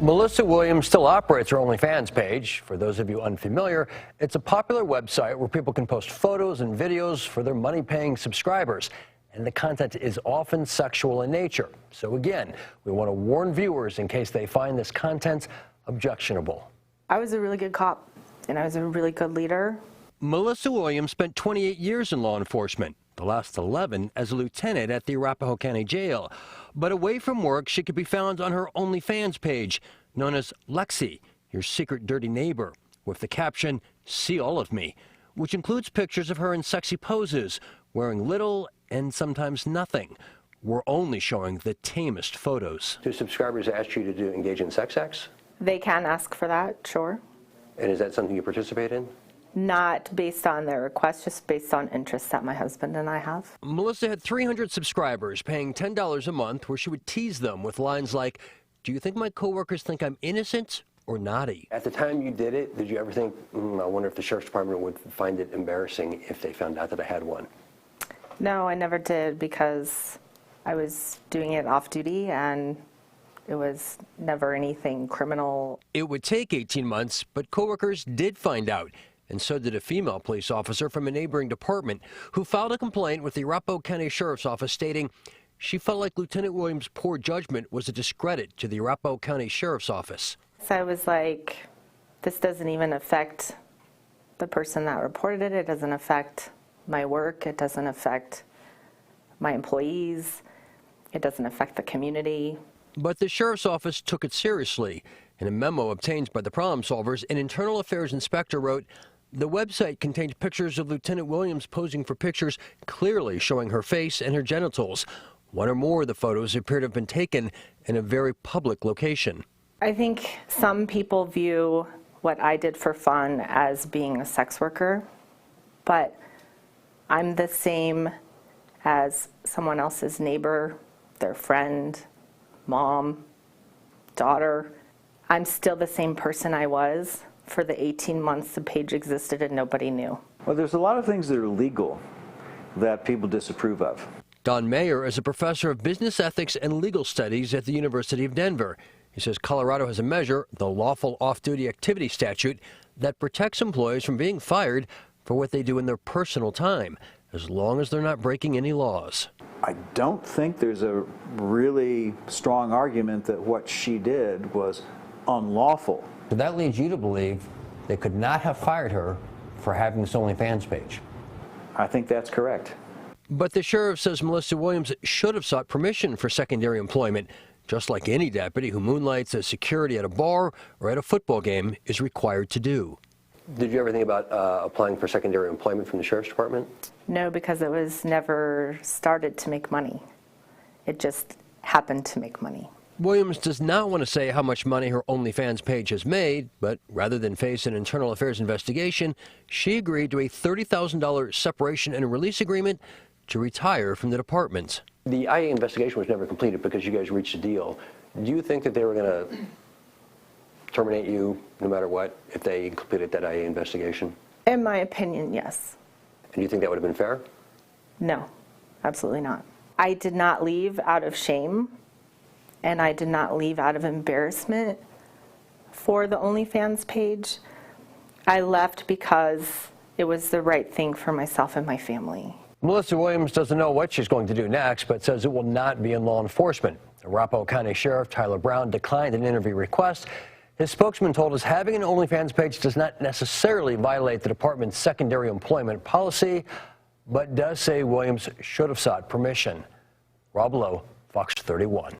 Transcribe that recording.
Melissa Williams still operates her OnlyFans page. For those of you unfamiliar, it's a popular website where people can post photos and videos for their money-paying subscribers. And the content is often sexual in nature. So again, we want to warn viewers in case they find this content objectionable. I was a really good cop, and I was a really good leader. Melissa Williams spent 28 years in law enforcement, the last 11 as a lieutenant at the Arapahoe County Jail. But away from work, she could be found on her OnlyFans page, known as Lexi, your secret dirty neighbor, with the caption, "See all of me," which includes pictures of her in sexy poses, wearing little and sometimes nothing. We're only showing the tamest photos. Do subscribers ask you to engage in sex acts? They can ask for that, sure. And is that something you participate in? Not based on their request, just based on interests that my husband and I have. Melissa had 300 subscribers paying $10 a month, where she would tease them with lines like, "Do you think my coworkers think I'm innocent or naughty?" At the time you did it, did you ever think, I wonder if the sheriff's department would find it embarrassing if they found out that I had one? No, I never did, because I was doing it off duty and it was never anything criminal. It would take 18 months, but coworkers did find out. And so did a female police officer from a neighboring department who filed a complaint with the Arapahoe County Sheriff's Office stating she felt like Lieutenant Williams' poor judgment was a discredit to the Arapahoe County Sheriff's Office. So I was like, this doesn't even affect the person that reported it. It doesn't affect my work. It doesn't affect my employees. It doesn't affect the community. But the Sheriff's Office took it seriously. In a memo obtained by the Problem Solvers, an internal affairs inspector wrote, "The website contains pictures of Lieutenant Williams posing for pictures clearly showing her face and her genitals. One or more of the photos appear to have been taken in a very public location." I think some people view what I did for fun as being a sex worker, but I'm the same as someone else's neighbor, their friend, mom, daughter. I'm still the same person I was for the 18 months the page existed and nobody knew. Well, there's a lot of things that are legal that people disapprove of. Don Mayer is a professor of business ethics and legal studies at the University of Denver. He says Colorado has a measure, the Lawful Off-Duty Activity Statute, that protects employees from being fired for what they do in their personal time, as long as they're not breaking any laws. I don't think there's a really strong argument that what she did was unlawful. So that leads you to believe they could not have fired her for having this OnlyFans page. I think that's correct. But the sheriff says Melissa Williams should have sought permission for secondary employment, just like any deputy who moonlights as security at a bar or at a football game is required to do. Did you ever think about applying for secondary employment from the sheriff's department? No, because it was never started to make money. It just happened to make money. Williams does not want to say how much money her OnlyFans page has made, but rather than face an internal affairs investigation, she agreed to a $30,000 separation and release agreement to retire from the department. The IA investigation was never completed because you guys reached a deal. Do you think that they were going to terminate you no matter what if they completed that IA investigation? In my opinion, yes. And do you think that would have been fair? No, absolutely not. I did not leave out of shame, and I did not leave out of embarrassment for the OnlyFans page. I left because it was the right thing for myself and my family. Melissa Williams doesn't know what she's going to do next, but says it will not be in law enforcement. Arapahoe County Sheriff Tyler Brown declined an interview request. His spokesman told us having an OnlyFans page does not necessarily violate the department's secondary employment policy, but does say Williams should have sought permission. Rob Lowe, Fox 31.